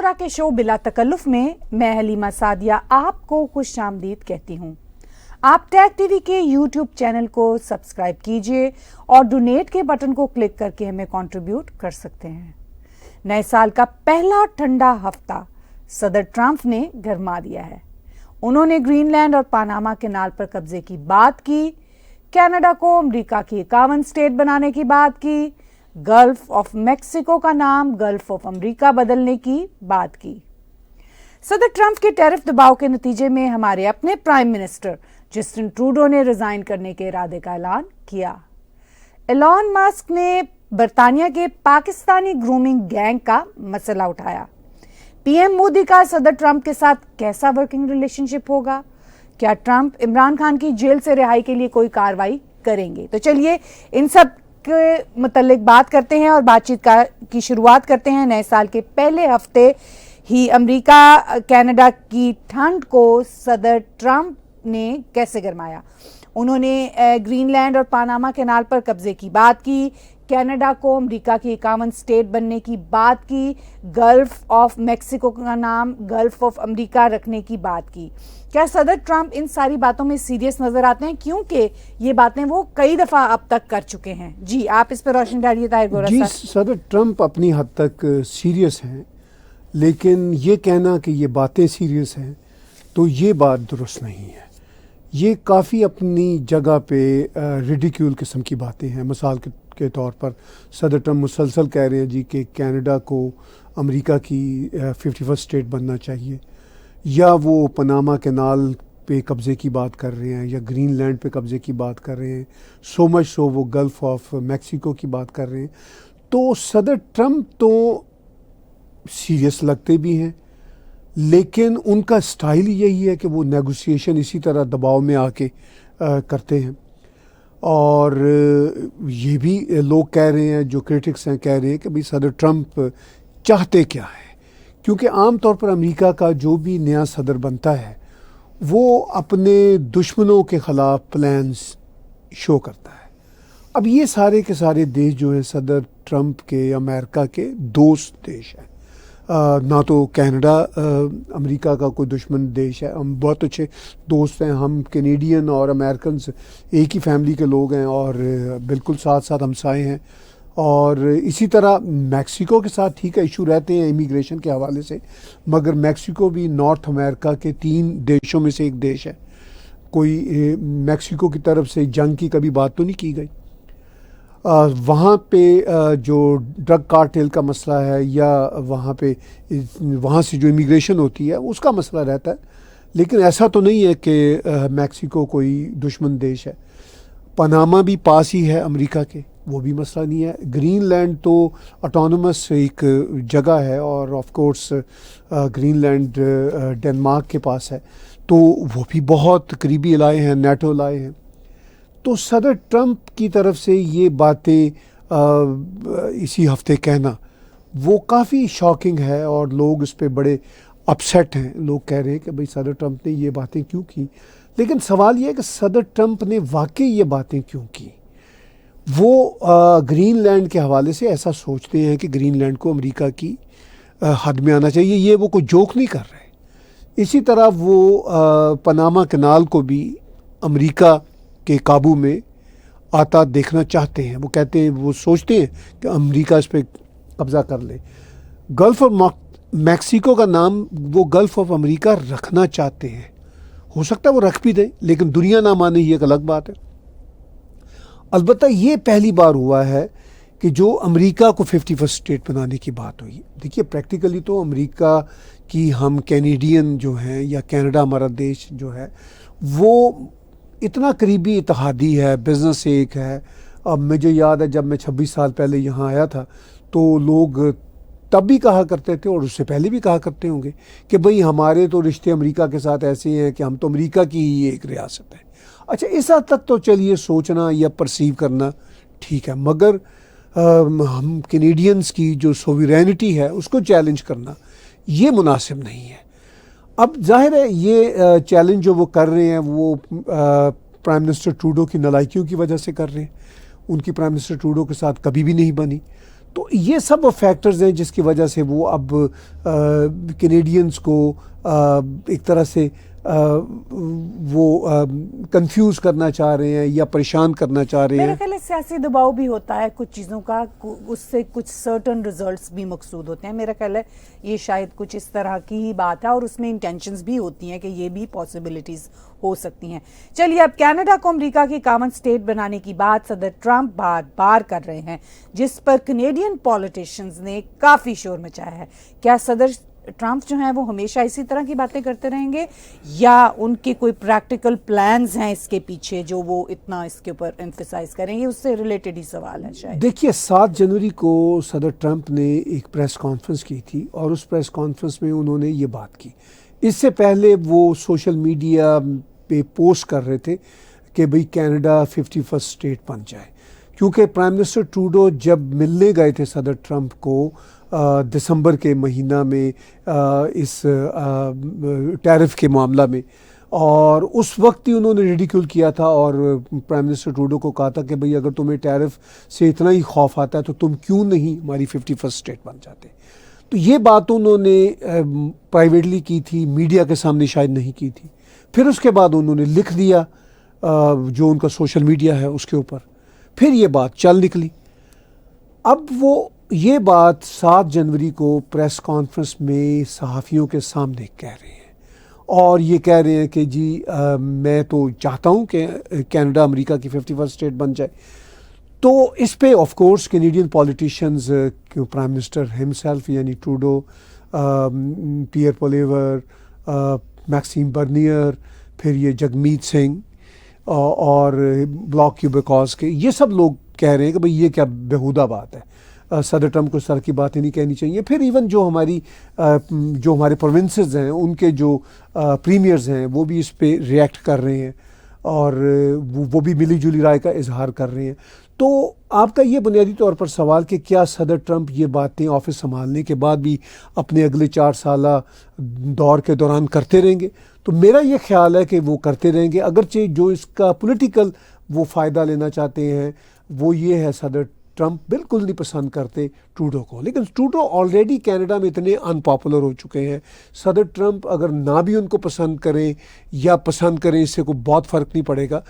خورا کے شو بلا تکلف میں میں حلیمہ سعدیہ آپ کو خوش آمدید کہتی ہوں۔ آپ ٹیگ ٹی وی کے یوٹیوب چینل کو سبسکرائب کیجئے اور ڈونیٹ کے بٹن کو کلک کر کے ہمیں کنٹریبیوٹ کر سکتے ہیں۔ نئے سال کا پہلا ٹھنڈا ہفتہ صدر ٹرمپ نے گرما دیا ہے۔ انہوں نے گرین لینڈ اور پاناما کینال پر قبضے کی بات کی، کینیڈا کو امریکہ کی 51 اسٹیٹ بنانے کی بات کی، گلف آف میکسیکو کا نام گلف آف امریکہ بدلنے کی بات کی۔ صدر ٹرمپ کے ٹیرف دباؤ کے نتیجے میں ہمارے اپنے پرائم منسٹر جسٹن ٹروڈو نے ریزائن کرنے کے ارادے کا اعلان کیا۔ ایلون ماسک نے برطانیہ کے پاکستانی گرومنگ گینگ کا مسئلہ اٹھایا۔ پی ایم مودی کا صدر ٹرمپ کے ساتھ کیسا ورکنگ ریلیشن شپ ہوگا؟ کیا ٹرمپ عمران خان کی جیل سے رہائی کے لیے کوئی کارروائی کریں گے؟ تو چلیے ان سب کے متعلق بات کرتے ہیں اور بات چیت کی شروعات کرتے ہیں۔ نئے سال کے پہلے ہفتے ہی امریکہ کینیڈا کی ٹھنڈ کو صدر ٹرمپ نے کیسے گرمایا؟ انہوں نے گرین لینڈ اور پاناما کینال پر قبضے کی بات کی، کینیڈا کو امریکہ کی 51 اسٹیٹ بننے کی بات کی، گلف آف میکسیکو کا نام گلف آف امریکہ رکھنے کی بات کی۔ کیا صدر ٹرمپ ان ساری باتوں میں سیریس نظر آتے ہیں؟ کیونکہ یہ باتیں وہ کئی دفعہ اب تک کر چکے ہیں۔ جی آپ اس پہ روشن ڈالیے طاہر گورا صاحب۔ جی صدر ٹرمپ اپنی حد تک سیریس ہیں، لیکن یہ کہنا کہ یہ باتیں سیریس ہیں تو یہ بات درست نہیں ہے۔ یہ کافی اپنی جگہ پہ ریڈیکیول قسم کی باتیں ہیں۔ مثال کے طور پر صدر ٹرمپ مسلسل کہہ رہے ہیں جی کہ کینیڈا کو امریکہ کی 51 اسٹیٹ بننا چاہیے، یا وہ پاناما کینال پہ قبضے کی بات کر رہے ہیں، یا گرین لینڈ پہ قبضے کی بات کر رہے ہیں، سو مچ سو وہ گلف آف میکسیکو کی بات کر رہے ہیں۔ تو صدر ٹرمپ تو سیریس لگتے بھی ہیں، لیکن ان کا سٹائل یہی ہے کہ وہ نیگوسیشن اسی طرح دباؤ میں آ کے کرتے ہیں۔ اور یہ بھی لوگ کہہ رہے ہیں، جو کرٹکس ہیں کہہ رہے ہیں کہ بھئی صدر ٹرمپ چاہتے کیا ہے، کیونکہ عام طور پر امریکہ کا جو بھی نیا صدر بنتا ہے وہ اپنے دشمنوں کے خلاف پلانز شو کرتا ہے۔ اب یہ سارے کے سارے دیش جو ہیں صدر ٹرمپ کے امریکہ کے دوست دیش ہیں۔ نہ تو کینیڈا امریکہ کا کوئی دشمن دیش ہے، ہم بہت اچھے دوست ہیں، ہم کینیڈین اور امریکنز ایک ہی فیملی کے لوگ ہیں اور بالکل ساتھ ساتھ ہمسائے ہیں۔ اور اسی طرح میکسیکو کے ساتھ ٹھیک ہے ایشو رہتے ہیں امیگریشن کے حوالے سے، مگر میکسیکو بھی نارتھ امریکہ کے 3 دیشوں میں سے ایک دیش ہے۔ کوئی میکسیکو کی طرف سے جنگ کی کبھی بات تو نہیں کی گئی۔ وہاں پہ جو ڈرگ کارٹیل کا مسئلہ ہے یا وہاں سے جو امیگریشن ہوتی ہے اس کا مسئلہ رہتا ہے، لیکن ایسا تو نہیں ہے کہ میکسیکو کوئی دشمن دیش ہے۔ پاناما بھی پاس ہی ہے امریکہ کے، وہ بھی مسئلہ نہیں ہے۔ گرین لینڈ تو آٹونومس ایک جگہ ہے اور of course Greenland Denmark کے پاس ہے، تو وہ بھی بہت قریبی علاقے ہیں، نیٹو علاقے ہیں۔ تو صدر ٹرمپ کی طرف سے یہ باتیں اسی ہفتے کہنا وہ کافی شاکنگ ہے اور لوگ اس پہ بڑے اپسیٹ ہیں۔ لوگ کہہ رہے ہیں کہ بھئی صدر ٹرمپ نے یہ باتیں کیوں کی، لیکن سوال یہ ہے کہ صدر ٹرمپ نے واقعی یہ باتیں کیوں کی۔ وہ گرین لینڈ کے حوالے سے ایسا سوچتے ہیں کہ گرین لینڈ کو امریکہ کی حد میں آنا چاہیے، یہ وہ کوئی جوک نہیں کر رہے۔ اسی طرح وہ پاناما کینال کو بھی امریکہ کے قابو میں آتا دیکھنا چاہتے ہیں۔ وہ کہتے ہیں، وہ سوچتے ہیں کہ امریکہ اس پہ قبضہ کر لے۔ گلف آف میکسیکو کا نام وہ گلف آف امریکہ رکھنا چاہتے ہیں، ہو سکتا ہے وہ رکھ بھی دیں، لیکن دنیا نہ مانے، یہ ایک الگ بات ہے۔ البتہ یہ پہلی بار ہوا ہے کہ جو امریکہ کو 51 اسٹیٹ بنانے کی بات ہوئی۔ دیکھیے پریکٹیکلی تو امریکہ کی ہم کینیڈین جو ہیں یا کینیڈا ہمارا دیش جو ہے وہ اتنا قریبی اتحادی ہے، بزنس ایک ہے۔ اب مجھے یاد ہے جب میں 26 سال پہلے یہاں آیا تھا تو لوگ تب بھی کہا کرتے تھے اور اس سے پہلے بھی کہا کرتے ہوں گے کہ بھئی ہمارے تو رشتے امریکہ کے ساتھ ایسے ہیں کہ ہم تو امریکہ کی ہی ایک ریاست ہے۔ اچھا اس حد تک تو چلیے سوچنا یا پرسیو کرنا ٹھیک ہے، مگر ہم کینیڈینز کی جو سوورینٹی ہے اس کو چیلنج کرنا یہ مناسب نہیں ہے۔ اب ظاہر ہے یہ چیلنج جو وہ کر رہے ہیں وہ پرائم منسٹر ٹروڈو کی نالائکیوں کی وجہ سے کر رہے ہیں۔ ان کی پرائم منسٹر ٹروڈو کے ساتھ کبھی بھی نہیں بنی، تو یہ سب وہ فیکٹرز ہیں جس کی وجہ سے وہ اب کینیڈینز کو ایک طرح سے وہ کنفیوز کرنا چاہ رہے ہیں یا پریشان کرنا چاہ رہے ہیں. میرا خیال ہے سیاسی دباؤ بھی ہوتا ہے کچھ چیزوں کا, اس سے کچھ سرٹن ریزلٹس بھی مقصود ہوتے ہیں. میرا خیال ہے یہ شاید کچھ اس طرح کی ہی بات ہے, اور اس میں انٹینشنز بھی ہوتی ہیں کہ یہ بھی پاسبلٹیز ہو سکتی ہیں. چلیے اب کینیڈا کو امریکہ کی کامن اسٹیٹ بنانے کی بات صدر ٹرمپ بار بار کر رہے ہیں, جس پر کینیڈین پولیٹیشنز نے کافی شور مچایا ہے. کیا صدر ٹرمپ جو ہیں وہ ہمیشہ اسی طرح کی باتیں کرتے رہیں گے, یا ان کے کوئی پریکٹیکل پلانز ہیں اس کے پیچھے جو وہ اتنا اس کے اوپر ایمفیسائز کریں گے؟ اس سے ریلیٹڈ ہی سوال ہے شاید. دیکھیے 7 جنوری کو صدر ٹرمپ نے ایک پریس کانفرنس کی تھی, اور اس پریس کانفرنس میں انہوں نے یہ بات کی. اس سے پہلے وہ سوشل میڈیا پہ پوسٹ کر رہے تھے کہ بھئی کینیڈا 51st اسٹیٹ بن جائے, کیونکہ پرائم منسٹر ٹروڈو جب ملنے گئے تھے صدر ٹرمپ کو دسمبر کے مہینہ میں اس ٹیرف کے معاملہ میں, اور اس وقت ہی انہوں نے ریڈیکیول کیا تھا اور پرائم منسٹر ٹروڈو کو کہا تھا کہ بھئی اگر تمہیں ٹیرف سے اتنا ہی خوف آتا ہے تو تم کیوں نہیں ہماری 51st اسٹیٹ بن جاتے. تو یہ بات انہوں نے پرائیویٹلی کی تھی, میڈیا کے سامنے شاید نہیں کی تھی. پھر اس کے بعد انہوں نے لکھ دیا جو ان کا سوشل میڈیا ہے اس کے اوپر, پھر یہ بات چل نکلی. اب وہ یہ بات 7 جنوری کو پریس کانفرنس میں صحافیوں کے سامنے کہہ رہے ہیں, اور یہ کہہ رہے ہیں کہ جی میں تو چاہتا ہوں کہ کینیڈا امریکہ کی 51st اسٹیٹ بن جائے. تو اس پہ of course Canadian politicians, prime minister himself یعنی ٹروڈو, پیئر پولیور, میکسیم برنیئر, پھر یہ جگمیت سنگھ اور بلاک کیوبیکاز کے, یہ سب لوگ کہہ رہے ہیں کہ بھئی یہ کیا بیہودہ بات ہے, صدر ٹرمپ کو اس طرح کی باتیں نہیں کہنی چاہیے. پھر ایون جو ہمارے پروونسز ہیں ان کے جو پریمیئرز ہیں وہ بھی اس پہ ریئیکٹ کر رہے ہیں, اور وہ بھی ملی جلی رائے کا اظہار کر رہے ہیں. تو آپ کا یہ بنیادی طور پر سوال کہ کیا صدر ٹرمپ یہ باتیں آفس سنبھالنے کے بعد بھی اپنے اگلے 4 سالہ دور کے دوران کرتے رہیں گے, تو میرا یہ خیال ہے کہ وہ کرتے رہیں گے. اگرچہ جو اس کا پولیٹیکل وہ فائدہ لینا چاہتے ہیں وہ یہ ہے, صدر ٹرمپ بالکل نہیں پسند کرتے ٹروڈو کو, لیکن ٹروڈو آلریڈی کینیڈا میں اتنے ان پاپولر ہو چکے ہیں. صدر ٹرمپ اگر نہ بھی ان کو پسند کریں یا پسند کریں اس سے کوئی بہت فرق نہیں پڑے گا.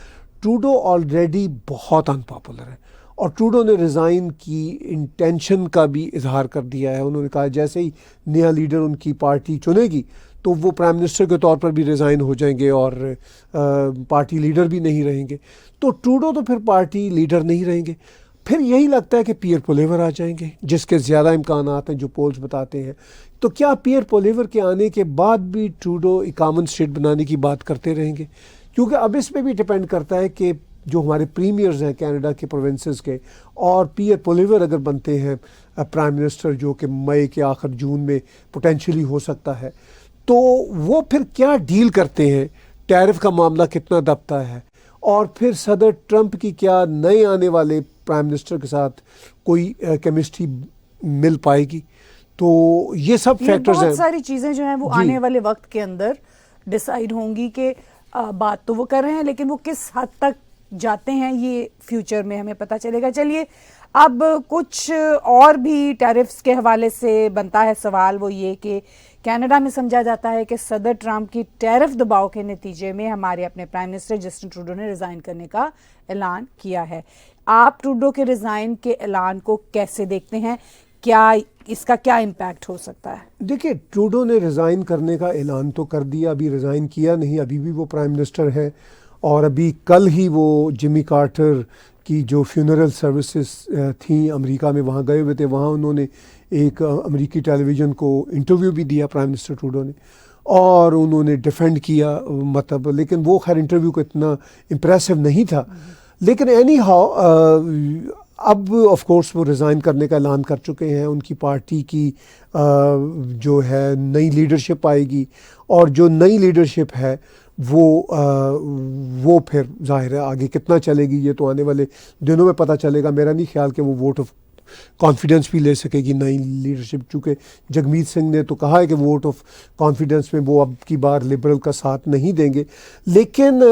ٹروڈو آلریڈی بہت ان پاپولر ہے, اور ٹروڈو نے ریزائن کی انٹینشن کا بھی اظہار کر دیا ہے. انہوں نے کہا جیسے ہی نیا لیڈر ان کی پارٹی چنے گی تو وہ پرائم منسٹر کے طور پر بھی ریزائن ہو جائیں گے اور پارٹی لیڈر بھی نہیں رہیں گے. تو ٹروڈو تو پھر پارٹی لیڈر نہیں رہیں گے. پھر یہی لگتا ہے کہ پیئر پولیور آ جائیں گے, جس کے زیادہ امکانات ہیں جو پولز بتاتے ہیں. تو کیا پیئر پولیور کے آنے کے بعد بھی ٹروڈو کامن اسٹیٹ بنانے کی بات کرتے رہیں گے؟ کیونکہ اب اس پہ بھی ڈپینڈ کرتا ہے کہ جو ہمارے پریمیئرز ہیں کینیڈا کے پروونسز کے, اور پیئر پولیور اگر بنتے ہیں پرائم منسٹر جو کہ مئی کے آخر جون میں پوٹینشلی ہو سکتا ہے, تو وہ پھر کیا ڈیل کرتے ہیں, ٹیرف کا معاملہ کتنا دبتا ہے, اور پھر صدر ٹرمپ کی کیا نئے آنے والے پرائم منسٹر کے ساتھ کوئی کیمسٹری مل پائے گی. تو یہ سب فیکٹرز ہیں, بہت ساری چیزیں جو ہیں وہ آنے والے وقت کے اندر ڈیسائیڈ ہوں گی کہ بات تو وہ کر رہے ہیں لیکن وہ کس حد تک جاتے ہیں یہ فیوچر میں ہمیں پتہ چلے گا. چلیے اب کچھ اور بھی ٹیرفز کے حوالے سے بنتا ہے سوال, وہ یہ کہ کینیڈا میں سمجھا جاتا ہے کہ صدر ٹرمپ کی ٹیرف دباؤ کے نتیجے میں ہمارے اپنے پرائم منسٹر جسٹن ٹروڈو نے ریزائن کرنے کا اعلان کیا ہے. آپ ٹروڈو کے ریزائن کے اعلان کو کیسے دیکھتے ہیں, کیا اس کا کیا امپیکٹ ہو سکتا ہے؟ دیکھیے ٹروڈو نے ریزائن کرنے کا اعلان تو کر دیا, ابھی ریزائن کیا نہیں, ابھی بھی وہ پرائم منسٹر ہے, اور ابھی کل ہی وہ جمی کارٹر کی جو فیونرل سروسز تھیں امریکہ میں وہاں گئے ہوئے تھے, وہاں انہوں نے ایک امریکی ٹیلی ویژن کو انٹرویو بھی دیا پرائم منسٹر ٹروڈو نے, اور انہوں نے ڈیفینڈ کیا مطلب, لیکن وہ خیر انٹرویو کو اتنا امپریسو نہیں تھا. لیکن اینی ہاؤ اب آف کورس وہ ریزائن کرنے کا اعلان کر چکے ہیں. ان کی پارٹی کی جو ہے نئی لیڈرشپ آئے گی, اور جو نئی لیڈرشپ ہے وہ پھر ظاہر ہے آگے کتنا چلے گی یہ تو آنے والے دنوں میں پتہ چلے گا. میرا نہیں خیال کہ وہ ووٹ آف کانفیڈنس بھی لے سکے گی نئی لیڈرشپ, چونکہ جگمیت سنگھ نے تو کہا ہے کہ ووٹ آف کانفیڈنس میں وہ اب کی بار لبرل کا ساتھ نہیں دیں گے. لیکن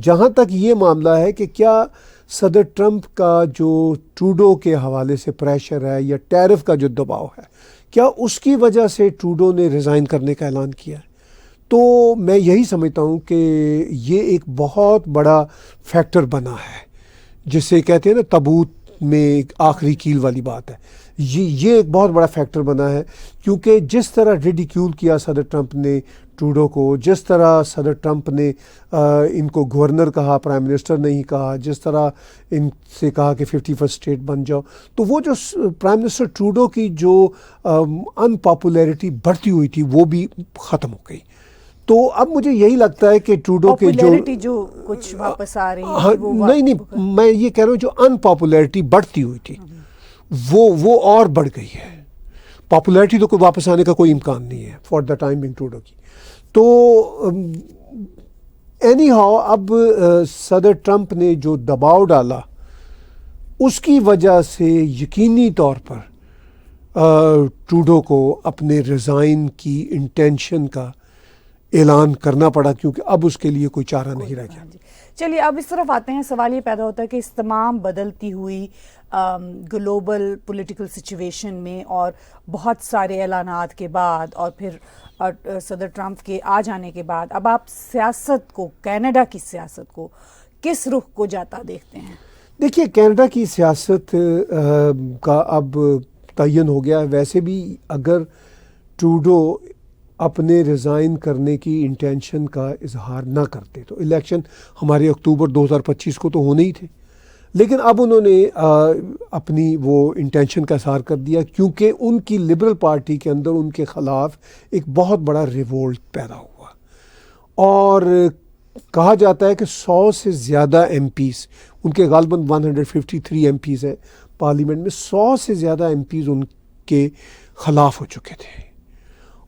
جہاں تک یہ معاملہ ہے کہ کیا صدر ٹرمپ کا جو ٹروڈو کے حوالے سے پریشر ہے یا ٹیرف کا جو دباؤ ہے، کیا اس کی وجہ سے ٹروڈو نے ریزائن کرنے کا اعلان کیا ہے؟ تو میں یہی سمجھتا ہوں کہ یہ ایک بہت بڑا فیکٹر بنا ہے، جسے کہتے ہیں نا تابوت میں ایک آخری کیل والی بات ہے. یہ ایک بہت بڑا فیکٹر بنا ہے، کیونکہ جس طرح ریڈیکیول کیا صدر ٹرمپ نے ٹروڈو کو، جس طرح صدر ٹرمپ نے ان کو گورنر کہا، پرائم منسٹر نہیں کہا، جس طرح ان سے کہا کہ 51 اسٹیٹ بن جاؤ، تو وہ جو پرائم منسٹر ٹروڈو کی جو ان پاپولیرٹی بڑھتی ہوئی تھی وہ بھی ختم ہو گئی. تو اب مجھے یہی لگتا ہے کہ ٹروڈو کے جو کچھ واپس آ رہی ہے نہیں میں یہ کہہ رہا ہوں جو ان پاپولیرٹی بڑھتی ہوئی تھی وہ اور بڑھ گئی ہے. پاپولیرٹی تو کوئی واپس آنے کا کوئی امکان نہیں ہے for the time being Trudeau کی. تو اینی ہاؤ اب صدر ٹرمپ نے جو دباؤ ڈالا اس کی وجہ سے یقینی طور پر ٹروڈو کو اپنے ریزائن کی انٹینشن کا اعلان کرنا پڑا، کیونکہ اب اس کے لیے کوئی چارہ نہیں رہ گیا. چلیے اب اس طرف آتے ہیں. سوال یہ پیدا ہوتا ہے کہ اس تمام بدلتی ہوئی گلوبل پولیٹیکل سچویشن میں اور بہت سارے اعلانات کے بعد اور پھر صدر ٹرمپ کے آ جانے کے بعد اب آپ سیاست کو، کینیڈا کی سیاست کو کس رخ کو جاتا دیکھتے ہیں؟ دیکھیے کینیڈا کی سیاست کا اب تعین ہو گیا. ویسے بھی اگر ٹروڈو اپنے ریزائن کرنے کی انٹینشن کا اظہار نہ کرتے تو الیکشن ہمارے اکتوبر 2025 کو تو ہونے ہی تھے، لیکن اب انہوں نے اپنی وہ انٹینشن کا اظہار کر دیا، کیونکہ ان کی لبرل پارٹی کے اندر ان کے خلاف ایک بہت بڑا ریوولٹ پیدا ہوا. اور کہا جاتا ہے کہ 100 سے زیادہ ایم پیز، ان کے غالباً 153 ایم پیز ہیں پارلیمنٹ میں، 100 سے زیادہ ایم پیز ان کے خلاف ہو چکے تھے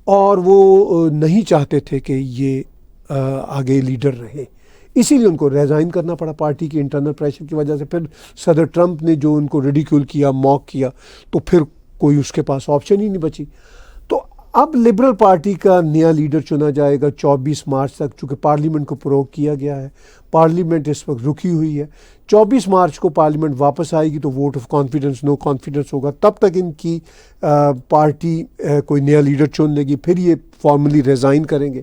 اور وہ نہیں چاہتے تھے کہ یہ آگے لیڈر رہے. اسی لیے ان کو ریزائن کرنا پڑا پارٹی کے انٹرنل پریشر کی وجہ سے. پھر صدر ٹرمپ نے جو ان کو ریڈیکیول کیا، موک کیا، تو پھر کوئی اس کے پاس آپشن ہی نہیں بچی. تو اب لبرل پارٹی کا نیا لیڈر چنا جائے گا 24 مارچ تک، چونکہ پارلیمنٹ کو پروگ کیا گیا ہے. پارلیمنٹ اس وقت رکی ہوئی ہے. 24 مارچ کو پارلیمنٹ واپس آئے گی تو vote of confidence, no confidence ہوگا. تب تک ان کی پارٹی کوئی نیا لیڈر چن لے گی، پھر یہ فارملی ریزائن کریں گے.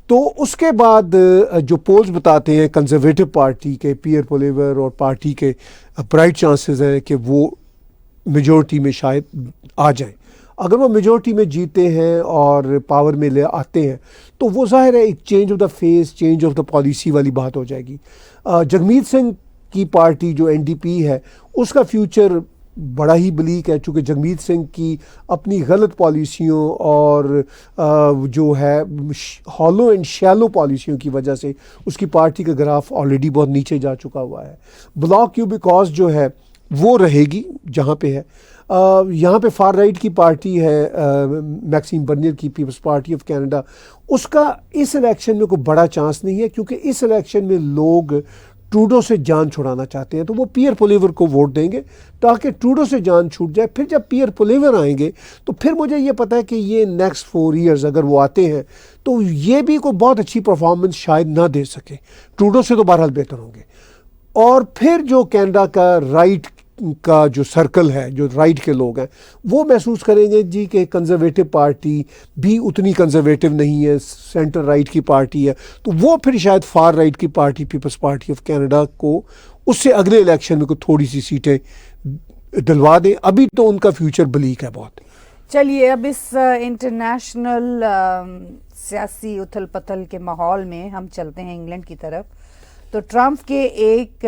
تو اس کے بعد جو پولز بتاتے ہیں کنزرویٹو پارٹی کے، پیئر پولیور اور پارٹی کے برائٹ چانسز ہیں کہ وہ میجورٹی میں شاید آ جائیں. اگر وہ میجورٹی میں جیتے ہیں اور پاور میں لے آتے ہیں تو وہ ظاہر ہے ایک change of the face, change of the policy والی بات ہو جائے گی. جگمیت سنگھ کی پارٹی جو این ڈی پی ہے اس کا فیوچر بڑا ہی بلیک ہے، چونکہ جگمیت سنگھ کی اپنی غلط پالیسیوں اور جو ہے ہالو اینڈ شیلو پالیسیوں کی وجہ سے اس کی پارٹی کا گراف آلریڈی بہت نیچے جا چکا ہوا ہے. بلاک کیو بیکاز جو ہے وہ رہے گی جہاں پہ ہے. یہاں پہ فار رائٹ کی پارٹی ہے میکسیم برنیئر کی پیپلز پارٹی آف کینیڈا، اس کا اس الیکشن میں کوئی بڑا چانس نہیں ہے، کیونکہ اس الیکشن میں لوگ ٹروڈو سے جان چھڑانا چاہتے ہیں. تو وہ پیئر پولیور کو ووٹ دیں گے تاکہ ٹروڈو سے جان چھوٹ جائے. پھر جب پیئر پولیور آئیں گے تو پھر مجھے یہ پتا ہے کہ یہ نیکسٹ 4 ایئرز اگر وہ آتے ہیں تو یہ بھی کوئی بہت اچھی پرفارمنس شاید نہ دے سکے. ٹروڈو سے تو بہرحال بہتر ہوں گے. اور پھر جو کینیڈا کا رائٹ کا جو سرکل ہے، جو رائٹ کے لوگ ہیں، وہ محسوس کریں گے جی کہ کنزرویٹو پارٹی بھی اتنی کنزرویٹو نہیں ہے، سینٹر رائٹ کی پارٹی ہے، تو وہ پھر شاید فار رائٹ کی party People's Party of Canada کو اس سے اگلے الیکشن میں کوئی تھوڑی سی سیٹیں دلوا دیں. ابھی تو ان کا فیوچر بلیک ہے بہت. چلیے اب اس انٹرنیشنل سیاسی اتھل پتھل کے ماحول میں ہم چلتے ہیں انگلینڈ کی طرف. تو ٹرمپ کے ایک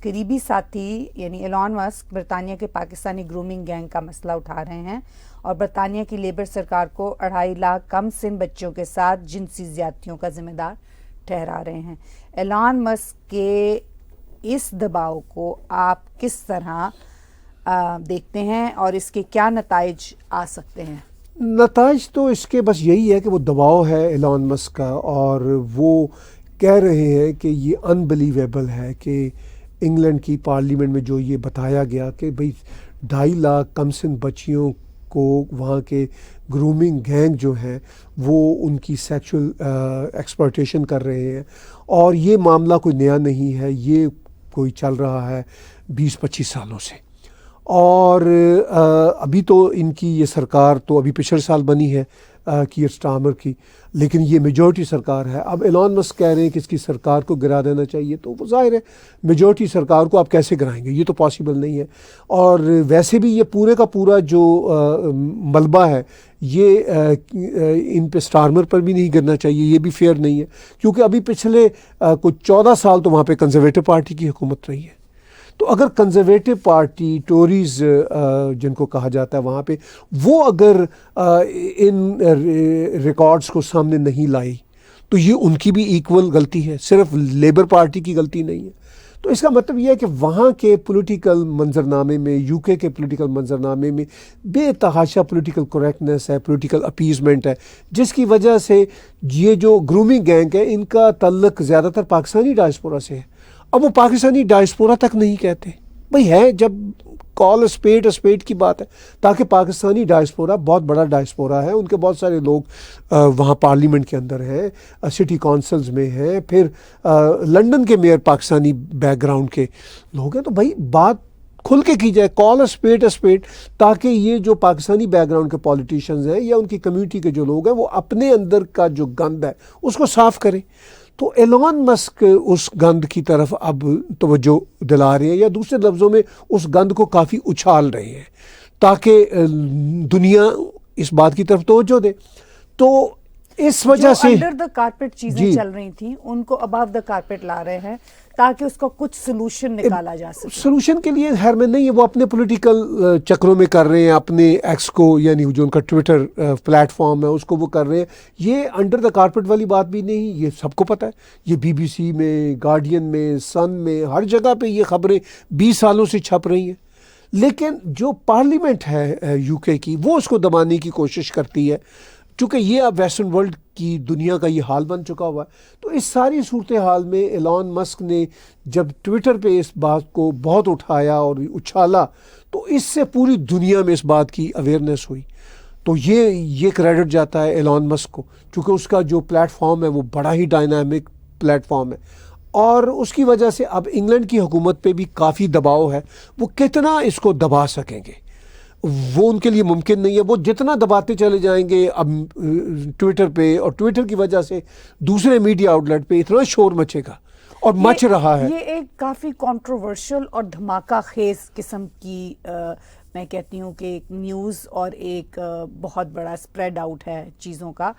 قریبی ساتھی یعنی ایلان مسک برطانیہ کے پاکستانی گرومنگ گینگ کا مسئلہ اٹھا رہے ہیں اور برطانیہ کی لیبر سرکار کو 2.5 لاکھ کم سن بچوں کے ساتھ جنسی زیادتیوں کا ذمہ دار ٹھہرا رہے ہیں. ایلان مسک کے اس دباؤ کو آپ کس طرح دیکھتے ہیں اور اس کے کیا نتائج آ سکتے ہیں؟ نتائج تو اس کے بس یہی ہے کہ وہ دباؤ ہے ایلان مسک کا، اور وہ کہہ رہے ہیں کہ یہ انبلیویبل ہے کہ انگلینڈ کی پارلیمنٹ میں جو یہ بتایا گیا کہ بھئی 2.5 لاکھ کم سن بچیوں کو وہاں کے گرومنگ گینگ جو ہیں وہ ان کی سیکشول ایکسپلائٹیشن کر رہے ہیں، اور یہ معاملہ کوئی نیا نہیں ہے، یہ کوئی چل رہا ہے 20-25 سالوں سے. اور ابھی تو ان کی یہ سرکار تو ابھی پچھلے سال بنی ہے کیئر سٹارمر کی, لیکن یہ میجورٹی سرکار ہے. اب ایلان مسک کہہ رہے ہیں کہ اس کی سرکار کو گرا دینا چاہیے, تو وہ ظاہر ہے میجورٹی سرکار کو آپ کیسے گرائیں گے, یہ تو پاسبل نہیں ہے. اور ویسے بھی یہ پورے کا پورا جو ملبہ ہے یہ ان پہ سٹارمر پر بھی نہیں گرنا چاہیے, یہ بھی فیئر نہیں ہے, کیونکہ ابھی پچھلے کچھ 14 سال تو وہاں پہ کنزرویٹو پارٹی کی حکومت رہی ہے. تو اگر کنزرویٹو پارٹی ٹوریز جن کو کہا جاتا ہے وہاں پہ, وہ اگر ان ریکارڈز کو سامنے نہیں لائی تو یہ ان کی بھی ایکول غلطی ہے, صرف لیبر پارٹی کی غلطی نہیں ہے. تو اس کا مطلب یہ ہے کہ وہاں کے پولیٹیکل منظرنامے میں, یو کے پولیٹیکل منظرنامے میں بے تحاشا پولیٹیکل کریکٹنس ہے, پولیٹیکل اپیزمنٹ ہے, جس کی وجہ سے یہ جو گرومنگ گینگ ہے ان کا تعلق زیادہ تر پاکستانی ڈائسپورا سے ہے. اب وہ پاکستانی ڈائسپورا تک نہیں کہتے, بھئی ہے جب کال اسپیڈ کی بات ہے, تاکہ پاکستانی ڈائسپورا بہت بڑا ڈائسپورا ہے, ان کے بہت سارے لوگ وہاں پارلیمنٹ کے اندر ہیں, سٹی کونسلز میں ہیں, پھر لنڈن کے میئر پاکستانی بیک گراؤنڈ کے لوگ ہیں. تو بھئی بات کھل کے کی جائے, کال اسپیڈ تاکہ یہ جو پاکستانی بیک گراؤنڈ کے پولیٹیشنز ہیں یا ان کی کمیونٹی کے جو لوگ ہیں وہ اپنے اندر کا جو گند ہے اس کو صاف کریں. تو ایلان مسک اس گند کی طرف اب توجہ دلا رہے ہیں, یا دوسرے لفظوں میں اس گند کو کافی اچھال رہے ہیں تاکہ دنیا اس بات کی طرف توجہ دے. تو اس وجہ سے انڈر دا کارپیٹ چیزیں چل رہی تھیں ان کو ابو دا کارپیٹ لا رہے ہیں تاکہ اس کا کچھ سلوشن نکالا جا سکے. سلوشن کے لیے خیر میں نہیں ہے, وہ اپنے پولیٹیکل چکروں میں کر رہے ہیں, اپنے ایکس کو یعنی جو ان کا ٹویٹر پلیٹ فارم ہے اس کو وہ کر رہے ہیں. یہ انڈر دا کارپیٹ والی بات بھی نہیں, یہ سب کو پتہ ہے. یہ BBC میں, گارڈین میں, سن میں, ہر جگہ پہ یہ خبریں 20 سالوں سے چھپ رہی ہیں. لیکن جو پارلیمنٹ ہے یو کے کی, وہ اس کو دبانے کی کوشش کرتی ہے, چونکہ یہ اب ویسٹرن ورلڈ کی دنیا کا یہ حال بن چکا ہوا ہے. تو اس ساری صورتحال میں ایلان مسک نے جب ٹویٹر پہ اس بات کو بہت اٹھایا اور اچھالا, تو اس سے پوری دنیا میں اس بات کی اویئرنیس ہوئی. تو یہ کریڈٹ جاتا ہے ایلان مسک کو, چونکہ اس کا جو پلیٹ فارم ہے وہ بڑا ہی ڈائنامک پلیٹ فارم ہے, اور اس کی وجہ سے اب انگلینڈ کی حکومت پہ بھی کافی دباؤ ہے. وہ کتنا اس کو دبا سکیں گے وہ ان کے لیے ممکن نہیں ہے. وہ جتنا دباتے چلے جائیں گے اب ٹویٹر پہ, اور ٹویٹر کی وجہ سے دوسرے میڈیا آؤٹ لیٹ پہ اتنا شور مچے گا اور مچ رہا ہے. یہ ایک کافی کنٹروورشل اور دھماکہ خیز قسم کی میں کہتی ہوں کہ ایک نیوز اور ایک بہت بڑا اسپریڈ آؤٹ ہے چیزوں کا,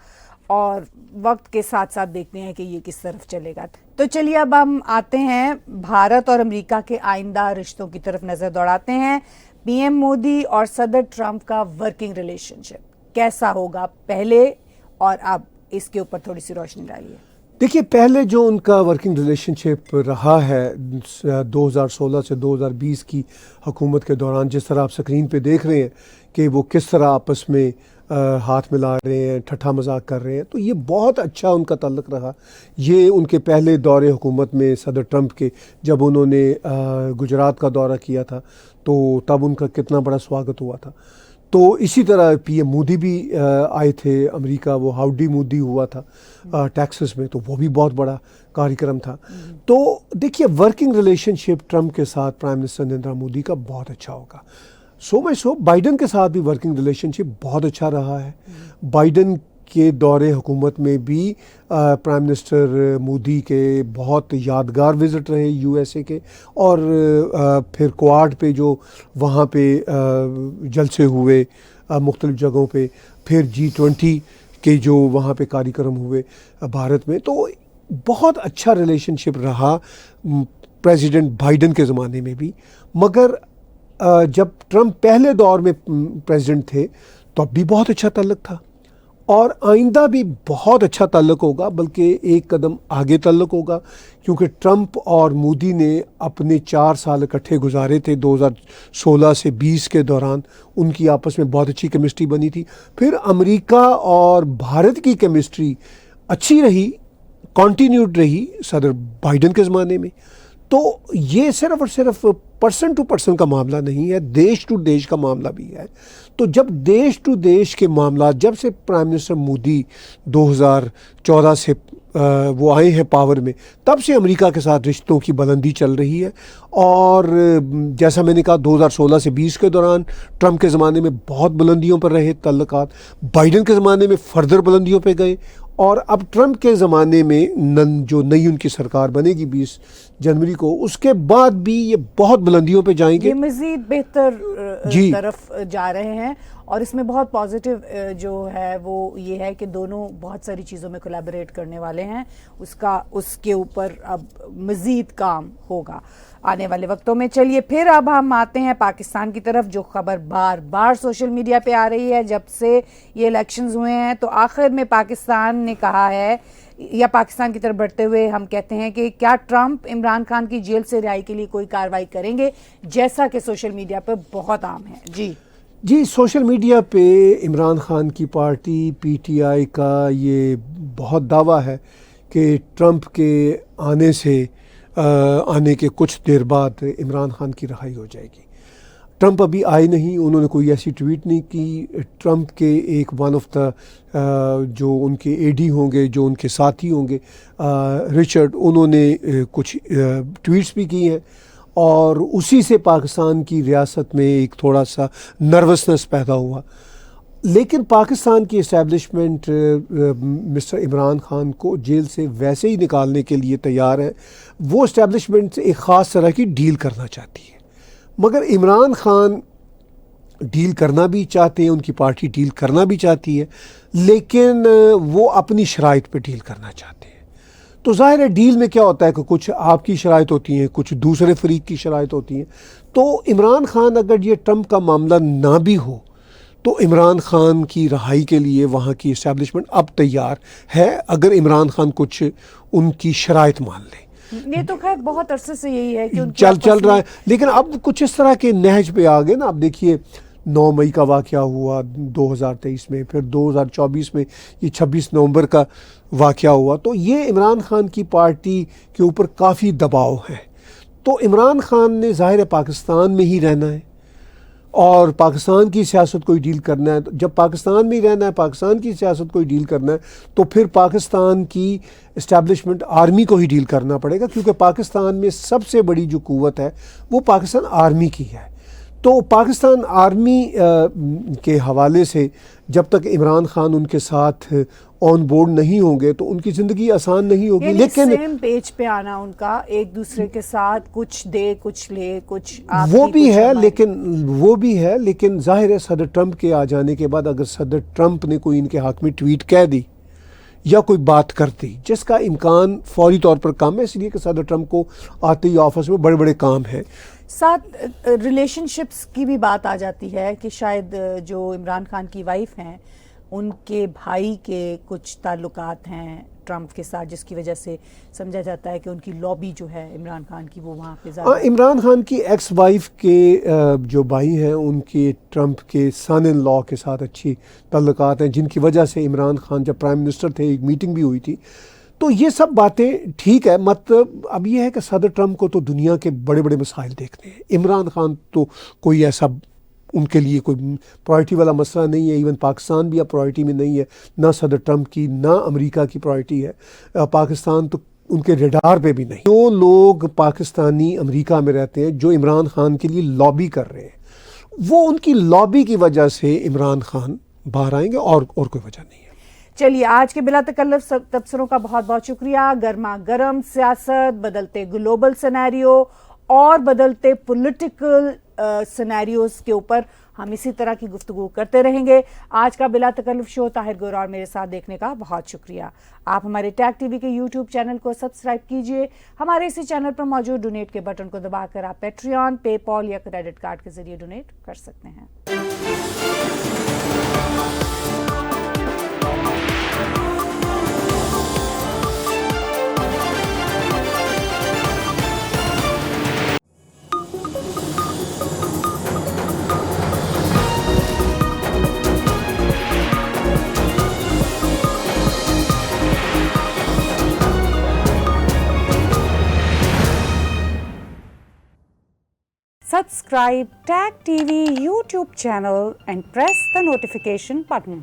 اور وقت کے ساتھ ساتھ دیکھتے ہیں کہ یہ کس طرف چلے گا. تو چلیے اب ہم آتے ہیں بھارت اور امریکہ کے آئندہ رشتوں کی طرف نظر دوڑاتے ہیں. پی ایم مودی اور صدر ٹرمپ کا ورکنگ ریلیشن شپ کیسا ہوگا پہلے اور اب, اس کے اوپر تھوڑی سی روشنی ڈالیے. دیکھیے, پہلے جو ان کا ورکنگ ریلیشن شپ رہا ہے 2016 سے 2020 کی حکومت کے دوران, جس طرح آپ سکرین پہ دیکھ رہے ہیں کہ وہ کس طرح آپس میں ہاتھ ملا رہے ہیں, ٹھٹھا مذاق کر رہے ہیں, تو یہ بہت اچھا ان کا تعلق رہا. یہ ان کے پہلے دور حکومت میں صدر ٹرمپ کے, جب انہوں نے گجرات کا دورہ کیا تھا تو تب ان کا کتنا بڑا سواگت ہوا تھا. تو اسی طرح پی ایم مودی بھی آئے تھے امریکہ, وہ ہاؤڈی مودی ہوا تھا ٹیکسس میں, تو وہ بھی بہت بڑا کاریکرم تھا. تو دیکھیے, ورکنگ ریلیشن شپ ٹرمپ کے ساتھ پرائم منسٹر نریندر مودی کا بہت اچھا ہوگا. بائیڈن کے ساتھ بھی ورکنگ ریلیشن شپ بہت اچھا رہا ہے. بائیڈن کے دور حکومت میں بھی پرائم منسٹر مودی کے بہت یادگار وزٹ رہے یو ایس اے کے, اور پھر کوارڈ پہ جو وہاں پہ جلسے ہوئے مختلف جگہوں پہ, پھر G20 کے جو وہاں پہ کاریکرم ہوئے بھارت میں, تو بہت اچھا ریلیشن شپ رہا پریزیڈنٹ بائیڈن کے زمانے میں بھی. مگر جب ٹرمپ پہلے دور میں پریزیڈنٹ تھے تو اب بھی بہت اچھا تعلق تھا, اور آئندہ بھی بہت اچھا تعلق ہوگا, بلکہ ایک قدم آگے تعلق ہوگا, کیونکہ ٹرمپ اور مودی نے اپنے 4 سال اکٹھے گزارے تھے 2016 سے 20 کے دوران. ان کی آپس میں بہت اچھی کیمسٹری بنی تھی. پھر امریکہ اور بھارت کی کیمسٹری اچھی رہی, کنٹینیوڈ رہی صدر بائیڈن کے زمانے میں. تو یہ صرف اور صرف پرسن ٹو پرسن کا معاملہ نہیں ہے, دیش ٹو دیش کا معاملہ بھی ہے. تو جب دیش ٹو دیش کے معاملات, جب سے پرائم منسٹر مودی 2014 سے وہ آئے ہیں پاور میں، تب سے امریکہ کے ساتھ رشتوں کی بلندی چل رہی ہے. اور جیسا میں نے کہا 2016 سے 20 کے دوران ٹرمپ کے زمانے میں بہت بلندیوں پر رہے تعلقات، بائیڈن کے زمانے میں فردر بلندیوں پہ گئے، اور اب ٹرمپ کے زمانے میں جو نئی ان کی سرکار بنے گی 20 جنوری کو، اس کے بعد بھی یہ بہت بلندیوں پہ جائیں گے. یہ مزید بہتر طرف جا رہے ہیں، اور اس میں بہت پازیٹیو جو ہے وہ یہ ہے کہ دونوں بہت ساری چیزوں میں کولیبریٹ کرنے والے ہیں. اس کے اوپر اب مزید کام ہوگا آنے والے وقتوں میں. چلیے پھر اب ہم آتے ہیں پاکستان کی طرف، جو خبر بار بار سوشل میڈیا پہ آ رہی ہے جب سے یہ الیکشنز ہوئے ہیں. تو آخر میں پاکستان نے کہا ہے، یا پاکستان کی طرف بڑھتے ہوئے ہم کہتے ہیں کہ کیا ٹرمپ عمران خان کی جیل سے رہائی کے لیے کوئی کارروائی کریں گے، جیسا کہ سوشل میڈیا پہ بہت عام ہے. جی سوشل میڈیا پہ عمران خان کی پارٹی پی ٹی آئی کا یہ بہت دعویٰ ہے کہ ٹرمپ کے آنے کے کچھ دیر بعد عمران خان کی رہائی ہو جائے گی. ٹرمپ ابھی آئے نہیں، انہوں نے کوئی ایسی ٹویٹ نہیں کی. ٹرمپ کے ایک ون آف دا جو ان کے اے ڈی ہوں گے، جو ان کے ساتھی ہوں گے، رچرڈ، انہوں نے کچھ ٹویٹس بھی کی ہیں، اور اسی سے پاکستان کی ریاست میں ایک تھوڑا سا نروسنس پیدا ہوا. لیکن پاکستان کی اسٹیبلشمنٹ مسٹر عمران خان کو جیل سے ویسے ہی نکالنے کے لیے تیار ہے. وہ اسٹیبلشمنٹ ایک خاص طرح کی ڈیل کرنا چاہتی ہے، مگر عمران خان ڈیل کرنا بھی چاہتے ہیں، ان کی پارٹی ڈیل کرنا بھی چاہتی ہے، لیکن وہ اپنی شرائط پہ ڈیل کرنا چاہتے ہیں. تو ظاہر ہے ڈیل میں کیا ہوتا ہے کہ کچھ آپ کی شرائط ہوتی ہیں، کچھ دوسرے فریق کی شرائط ہوتی ہیں. تو عمران خان اگر یہ ٹرمپ کا معاملہ نہ بھی ہو تو عمران خان کی رہائی کے لیے وہاں کی اسٹیبلشمنٹ اب تیار ہے، اگر عمران خان کچھ ان کی شرائط مان لیں. یہ تو خیر بہت عرصے سے یہی ہے کہ چل رہا ہے، لیکن اب کچھ اس طرح کے نہج پہ آ گئے نا. اب دیکھیے 9 مئی کا واقعہ ہوا 2023 میں، پھر 2024 میں یہ 26 نومبر کا واقعہ ہوا. تو یہ عمران خان کی پارٹی کے اوپر کافی دباؤ ہے. تو عمران خان نے ظاہر پاکستان میں ہی رہنا ہے اور پاکستان کی سیاست کوئی ڈیل کرنا ہے. جب پاکستان میں ہی رہنا ہے، پاکستان کی سیاست کوئی ڈیل کرنا ہے، تو پھر پاکستان کی اسٹیبلشمنٹ آرمی کو ہی ڈیل کرنا پڑے گا، کیونکہ پاکستان میں سب سے بڑی جو قوت ہے وہ پاکستان آرمی کی ہے. تو پاکستان آرمی کے حوالے سے جب تک عمران خان ان کے ساتھ آن بورڈ نہیں ہوں گے تو ان کی زندگی آسان نہیں ہوگی. لیکن سیم پیج پہ آنا ان کا، ایک دوسرے کے ساتھ کچھ دے کچھ لے کچھ وہ بھی ہے، لیکن ظاہر ہے صدر ٹرمپ کے آ جانے کے بعد اگر صدر ٹرمپ نے کوئی ان کے حق میں ٹویٹ کہہ دی یا کوئی بات کر دی، جس کا امکان فوری طور پر کم ہے، اس لیے کہ صدر ٹرمپ کو آتے ہی آفس میں بڑے بڑے کام ہیں. ساتھ ریلیشن شپس کی بھی بات آ جاتی ہے کہ شاید جو عمران خان کی وائف ہیں ان کے بھائی کے کچھ تعلقات ہیں ٹرمپ کے ساتھ، جس کی وجہ سے سمجھا جاتا ہے کہ ان کی لابی جو ہے عمران خان کی وہ وہاں پہ زیادہ. عمران خان کی ایکس وائف کے جو بھائی ہیں ان کے ٹرمپ کے سن ان لا کے ساتھ اچھی تعلقات ہیں، جن کی وجہ سے عمران خان جب پرائم منسٹر تھے ایک میٹنگ بھی ہوئی تھی. تو یہ سب باتیں ٹھیک ہے، مطلب اب یہ ہے کہ صدر ٹرمپ کو تو دنیا کے بڑے بڑے مسائل دیکھتے ہیں. عمران خان تو کوئی ایسا ان کے لیے کوئی پرائرٹی والا مسئلہ نہیں ہے. ایون پاکستان بھی اب پرائرٹی میں نہیں ہے، نہ صدر ٹرمپ کی نہ امریکہ کی پرائرٹی ہے. پاکستان تو ان کے ریڈار پہ بھی نہیں. جو لوگ پاکستانی امریکہ میں رہتے ہیں جو عمران خان کے لیے لابی کر رہے ہیں، وہ ان کی لابی کی وجہ سے عمران خان باہر آئیں گے، اور کوئی وجہ نہیں ہے. چلیے آج کے بلا تکلف تبصروں کا بہت بہت شکریہ. گرما گرم سیاست، بدلتے گلوبل سینیریو اور بدلتے پولیٹیکل سینیریوز کے اوپر ہم اسی طرح کی گفتگو کرتے رہیں گے. آج کا بلا تکلف شو طاہر گور اور میرے ساتھ دیکھنے کا بہت شکریہ. آپ ہمارے ٹیگ ٹی وی کے یوٹیوب چینل کو سبسکرائب کیجئے. ہمارے اسی چینل پر موجود ڈونیٹ کے بٹن کو دبا کر آپ پیٹریون، پے پال یا کریڈٹ کارڈ کے ذریعے ڈونیٹ کر سکتے ہیں. Subscribe Tag TV YouTube channel and press the notification button.